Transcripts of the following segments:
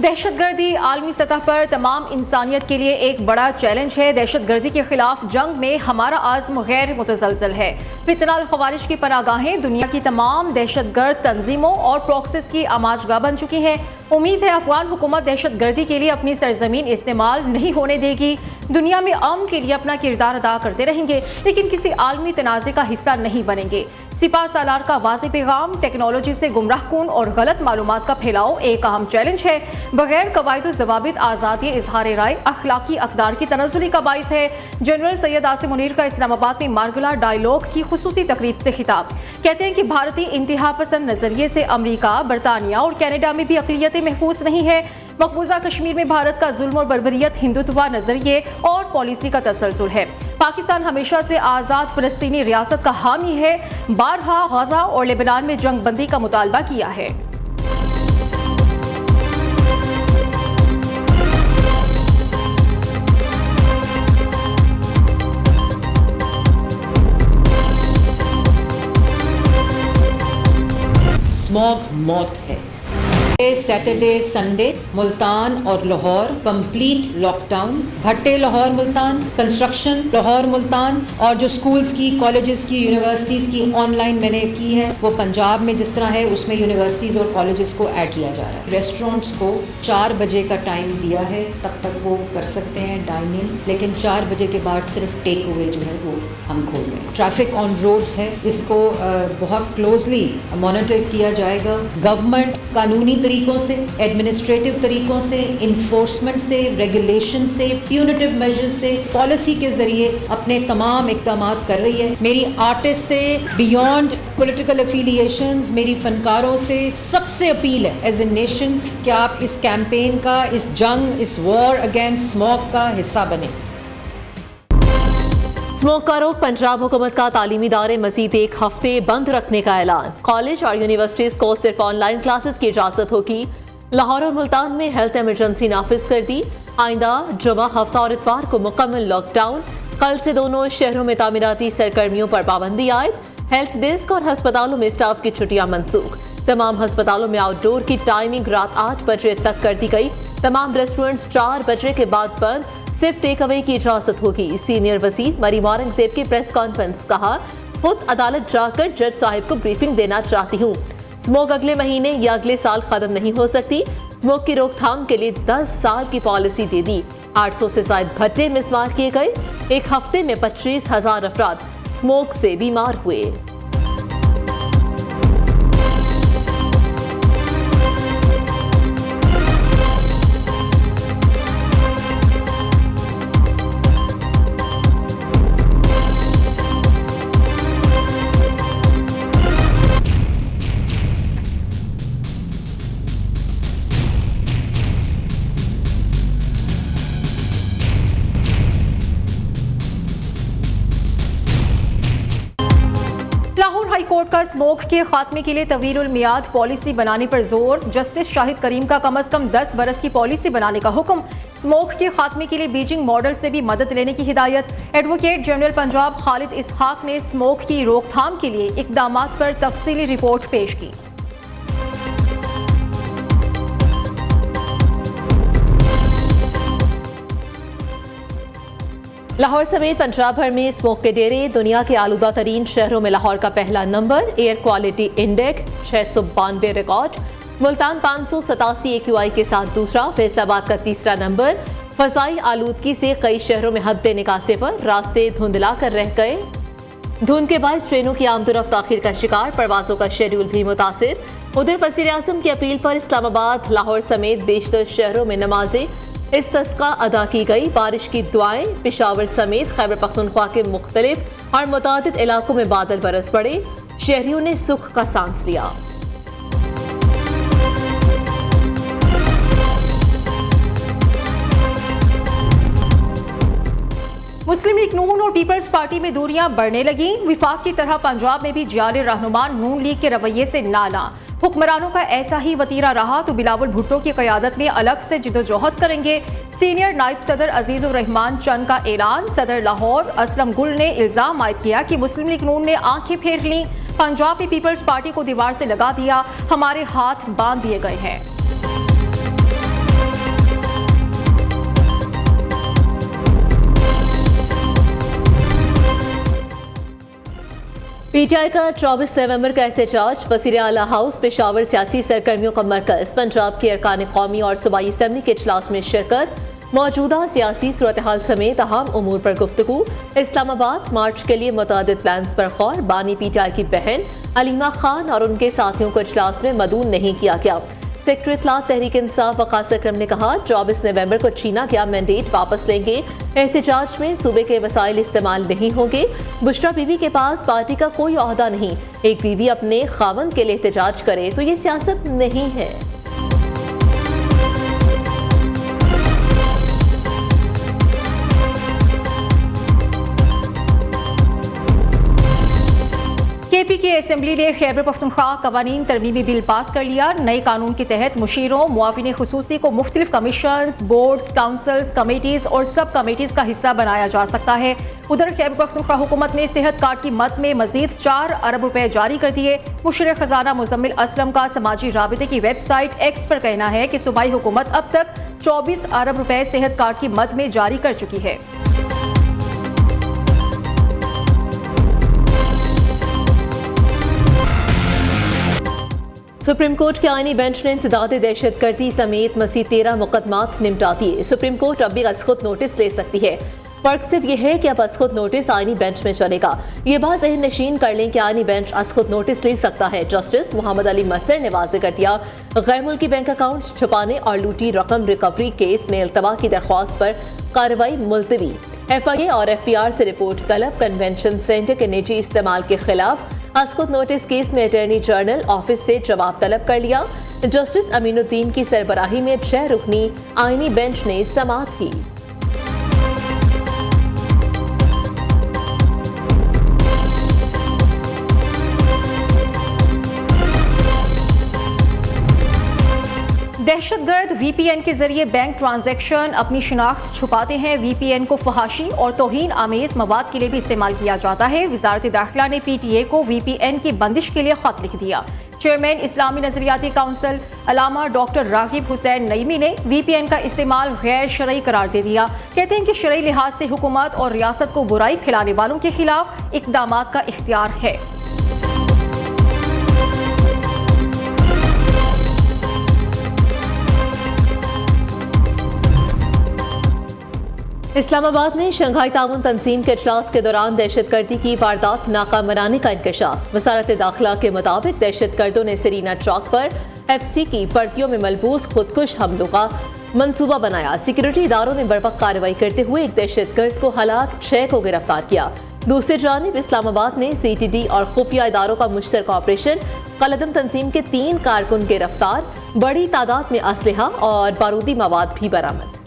दहशतगर्दी आलमी सतह पर तमाम इंसानियत के लिए एक बड़ा चैलेंज है। दहशतगर्दी के खिलाफ जंग में हमारा आज़म गैर मुतज़लज़ल है। फितनाल ख़वारिज की पनागाहें दुनिया की तमाम दहशतगर्द तंजीमों और प्रॉक्सिस की आमाजगाह बन चुकी हैं। उम्मीद है अफगान हुकूमत दहशतगर्दी के लिए अपनी सरजमीन इस्तेमाल नहीं होने देगी। दुनिया में अमन के लिए अपना किरदार अदा करते रहेंगे, लेकिन किसी आलमी तनाज़े का हिस्सा नहीं बनेंगे। सिपा सालार का वाज़ेह पैगाम, टेक्नोलॉजी से गुमराहकुन और गलत मालूमात का फैलाव एक अहम चैलेंज है। बगैर कवायद ज़वाबित आज़ादी इजहार राय अखलाकी अकदार की तनज़्ज़ुली का बाइस है। जनरल सैयद आसिम मुनीर का इस्लामाबाद में मार्गला डायलॉग की खुसूसी तकरीब से खिताब। कहते हैं कि भारतीय इंतहा पसंद नजरिए से अमरीका, बरतानिया और कनाडा में भी अक़लियतें महफूज नहीं है। मकबूजा कश्मीर में भारत का जुल्म और बर्बरियत, हिंदुत्व नजरिए और पॉलिसी का तसलसल है। पाकिस्तान हमेशा से आज़ाद फ़लस्तीनी रियासत का हामी है। बारहा गजा और लेबनान में जंग बंदी का मुतालबा किया है। स्मॉग मौत है। सैटरडे संडे मुल्तान और लाहौर कंप्लीट लॉकडाउन। भट्टे लाहौर मुल्तान, कंस्ट्रक्शन लाहौर मुल्तान, और जो स्कूल्स की, कॉलेजेस की, यूनिवर्सिटीज़ की ऑनलाइन मैंने की है वो पंजाब में जिस तरह है उसमें यूनिवर्सिटीज़ और कॉलेजेस को ऐड किया जा रहा है। रेस्टोरेंट्स को 4 बजे का टाइम दिया है, तब तक वो कर सकते हैं डाइन इन, लेकिन 4 बजे के बाद सिर्फ टेक अवे जो है वो हम खोल रहे हैं। ट्रैफिक ऑन रोड्स है, इसको बहुत क्लोजली मॉनिटर किया जाएगा। गवर्नमेंट कानूनी तरीकों से, एडमिनिस्ट्रेटिव तरीकों से, इन्फोर्समेंट से, रेगुलेशन से, प्यूनिटिव मेजर्स से, पॉलिसी के जरिए अपने तमाम इक़दाम कर रही है। मेरी आर्टिस्ट से, बियॉन्ड पॉलिटिकल एफिलिएशंस, मेरी फनकारों से सबसे अपील है एज ए नेशन कि आप इस कैंपेन का, इस जंग, इस वॉर अगेंस्ट स्मॉग का हिस्सा बने। स्मोक का रोक। पंजाब हुकूमत का तालीमी इदारे मजीद 1 हफ्ते बंद रखने का ऐलान। कॉलेज और यूनिवर्सिटीज को सिर्फ ऑनलाइन क्लासेस की इजाजत होगी। लाहौर और मुल्तान में हेल्थ इमरजेंसी नाफिज कर दी। आइंदा जुमा, हफ्ता और इतवार को मुकम्मल लॉकडाउन। कल से दोनों शहरों में तामीराती सरगर्मियों पर पाबंदी आयद। हेल्थ डेस्क और हस्पतालों में स्टाफ की छुट्टियां मनसूख। तमाम हस्पतालों में आउटडोर की टाइमिंग रात 8 बजे तक कर दी गई। तमाम रेस्टोरेंट्स 4 बजे के बाद बंद, सिर्फ टेक अवे की इजाजत होगी। सीनियर वजीर मरीम औरंगजेब की प्रेस कॉन्फ्रेंस, कहा खुद अदालत जाकर जज साहिब को ब्रीफिंग देना चाहती हूँ। स्मोक अगले महीने या अगले साल खत्म नहीं हो सकती। स्मोक की रोकथाम के लिए 10 साल की पॉलिसी दे दी। 800 से ज्यादा भट्टे मिस्मार किए गए। एक हफ्ते में 25,000 अफराद स्मोक से बीमार हुए। हाई कोर्ट का स्मोक के खात्मे के लिए तवीलुल मियाद पॉलिसी बनाने पर जोर। जस्टिस शाहिद करीम का कम से कम 10 बरस की पॉलिसी बनाने का हुक्म। स्मोक के खात्मे के लिए बीजिंग मॉडल से भी मदद लेने की हिदायत। एडवोकेट जनरल पंजाब खालिद इसहाक ने स्मोक की रोकथाम के लिए इकदामात पर तफसीली रिपोर्ट पेश की। लाहौर समेत पंजाब भर में स्मोक के डेरे। दुनिया के आलूदा तरीन शहरों में लाहौर का पहला number. Air quality index 692 record. Multan 587 AQI के साथ दूसरा। फैसलाबाद का तीसरा नंबर। फजाई आलूदगी से कई शहरों में हद निकासे पर, रास्ते धुंधला कर रह गए। धुंध के बाद ट्रेनों की आमदोरफ्त ताखिर का शिकार। परवाजों का शेड्यूल भी मुतासिर। उधर वज़ीर आज़म की अपील पर इस्लामाबाद, लाहौर समेत बेशतर शहरों में नमाजें इस्तिस्का अदा की गई। बारिश की दुआएं। पेशावर समेत खैबर पख्तूनख्वा के मुख्तलिफ और मुतादिद इलाकों में बादल बरस पड़े। शहरियों ने सुख का सांस लिया। मुस्लिम लीग नून और पीपल्स पार्टी में दूरियां बढ़ने लगी। विफाक की तरह पंजाब में भी जियाले रहनुमा नून लीग के रवैये से नाला। हुक्मरानों का ऐसा ही वतीरा रहा तो बिलावल भुट्टो की क़यादत में अलग से जिदोजहद करेंगे। सीनियर नायब सदर अजीजुर रहमान चंद का ऐलान। सदर लाहौर असलम गुल ने इल्जाम आयद किया कि मुस्लिम लीग नून ने आंखें फेर लीं। पंजाब में पीपल्स पार्टी को दीवार से लगा दिया। हमारे हाथ बांध दिए गए हैं। पीटीआई का 24 नवंबर का एहतजाज वज़ीर आला हाउस पेशावर सियासी सरगर्मियों का मरकज पंजाब के अरकान कौमी और सूबाई असम्बली के इजलास में शिरकत, मौजूदा सियासी सूरत हाल समेत अहम उमूर पर गुफ्तगू। इस्लामाबाद मार्च के लिए मुतअद्दिद प्लान्स पर गौर। बानी पीटीआई की बहन अलीमा खान और उनके साथियों को इजलास में मदऊन नहीं किया गया। सेक्रेटरी इत्तलात तहरीक इंसाफ वकास अकरम ने कहा 24 नवंबर को छीना गया मैंडेट वापस लेंगे। एहतजाज में सूबे के वसाइल इस्तेमाल नहीं होंगे। बुशरा बीवी के पास पार्टी का कोई ओहदा नहीं। एक बीवी अपने खावंद के लिए एहतजाज करे तो ये सियासत नहीं है। केपी की असेंबली ने खैबर पख्तूनख्वा कवानीन तरमीमी बिल पास कर लिया। नए कानून के तहत मुशीरों, मुआविन खुसूसी को मुख्तलिफ कमीशंस, बोर्ड्स, काउंसिल्स, कमेटीज और सब कमेटीज का हिस्सा बनाया जा सकता है। उधर खैबर पख्तूनख्वा हुकूमत ने सेहत कार्ड की मद में मजीद 4 अरब रुपए जारी कर दिए। मुशीर खजाना मुजम्मिल असलम का समाजी राबिते की वेबसाइट एक्स पर कहना है कि सूबाई हुकूमत अब तक 24 अरब रुपए सेहत कार्ड की मद में जारी कर चुकी है। सुप्रीम कोर्ट के आईनी बेंच ने इंसदाद दहशतगर्दी समेत मज़ीद 13 मुकदमात निपटा दिए। सुप्रीम कोर्ट अब भी अज़खुद नोटिस ले सकती है। फर्क सिर्फ यह है कि अब अज़खुद नोटिस आईनी बेंच में चलेगा। ये बात ज़हन नशीन कर लें कि आईनी बेंच अज़खुद नोटिस ले सकता है। जस्टिस मोहम्मद अली मसर ने वाज़ेह कर दिया गैर मुल्की बैंक अकाउंट छुपाने और लूटी रकम रिकवरी केस में इल्तवा की दरख्वास्त पर कार्रवाई मुलतवी। FIA और FPR से रिपोर्ट तलब। कन्वेंशन सेंटर के निजी इस्तेमाल के खिलाफ अज़खुद नोटिस केस में अटॉर्नी जनरल ऑफिस से जवाब तलब कर लिया। जस्टिस अमीनुद्दीन की सरबराही में 6 रुकनी आईनी बेंच ने समाअत की। दहशतगर्द VPN के जरिए बैंक ट्रांजैक्शन अपनी शिनाख्त छुपाते हैं। VPN को फहाशी और तौहीन आमेज मवाद के लिए भी इस्तेमाल किया जाता है। वजारत दाखिला ने PTA को VPN की बंदिश के लिए खत लिख दिया। चेयरमैन इस्लामी नजरियाती काउंसिल अलामा डॉक्टर रागिब हुसैन नईमी ने VPN का इस्तेमाल गैर शरई करार दे दिया। कहते हैं कि शरई लिहाज से हुकूमत और रियासत को बुराई फैलाने वालों के खिलाफ इक़दामात का इख्तियार है। इस्लामाबाद में शंघाई ताउन तंजीम के इजलास के दौरान दहशतगर्दी की वारदात नाकाम बनाने का इंकशाफ। वजारत दाखिला के मुताबिक दहशतगर्दों ने सरीना चौक पर FC की वर्दियों में मलबूस खुदकुश हमलों का मंसूबा बनाया। सिक्योरिटी इदारों ने बर्वक्त कार्रवाई करते हुए एक दहशतगर्द को हलाक 6 को गिरफ्तार किया। दूसरी जानिब इस्लामाबाद में CTD और खुफिया इदारों का मुश्तरका ऑपरेशन। कलदम तंजीम के 3 कारकुन गिरफ्तार। बड़ी तादाद में असलहा और बारूदी मवाद भी बरामद।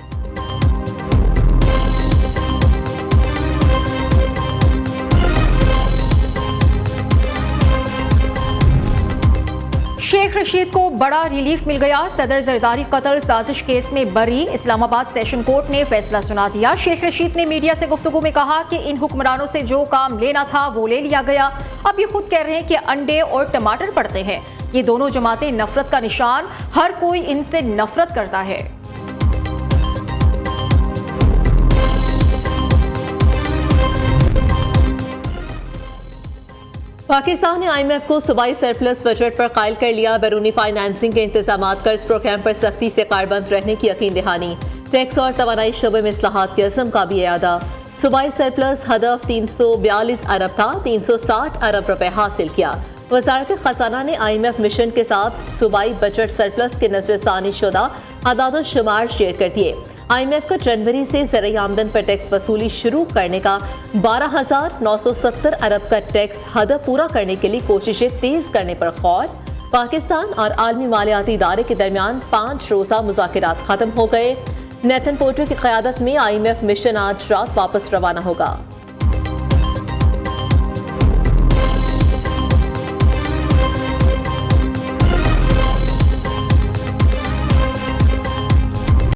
शेख रशीद को बड़ा रिलीफ मिल गया। सदर जरदारी कत्ल साजिश केस में बरी। इस्लामाबाद सेशन कोर्ट ने फैसला सुना दिया। शेख रशीद ने मीडिया से गुफ्तगू में कहा कि इन हुक्मरानों से जो काम लेना था वो ले लिया गया। अब ये खुद कह रहे हैं कि अंडे और टमाटर पड़ते हैं। ये दोनों जमातें नफरत का निशान, हर कोई इनसे नफरत करता है। पाकिस्तान ने IMF को सूबाई सरप्लस बजट पर कायल कर लिया। बैरूनी फाइनेंसिंग के इंतजामात कर्ज प्रोग्राम पर सख्ती से कारबंद रहने की यकीन दहानी। टैक्स और तवानाई शोबे में इस्लाहात के अज़म का भी इयादा। सूबाई सरप्लस हदफ 342 अरब था, 360 अरब रुपए हासिल किया। वजारत खजाना ने IMF मिशन के साथ सूबाई बजट सरप्लस के नजरसानी शुदा अदाद शुमार शेयर कर दिए। IMF का जनवरी से ज़राई आमदन पर टैक्स वसूली शुरू करने का 12,970 अरब का टैक्स हदफ पूरा करने के लिए कोशिशें तेज करने पर गौर। पाकिस्तान और आलमी मालियाती इदारे के दरमियान 5 रोज़ा मुज़ाकरात खत्म हो गए। नेथन पोर्टर की क़यादत में IMF मिशन आज रात वापस रवाना होगा।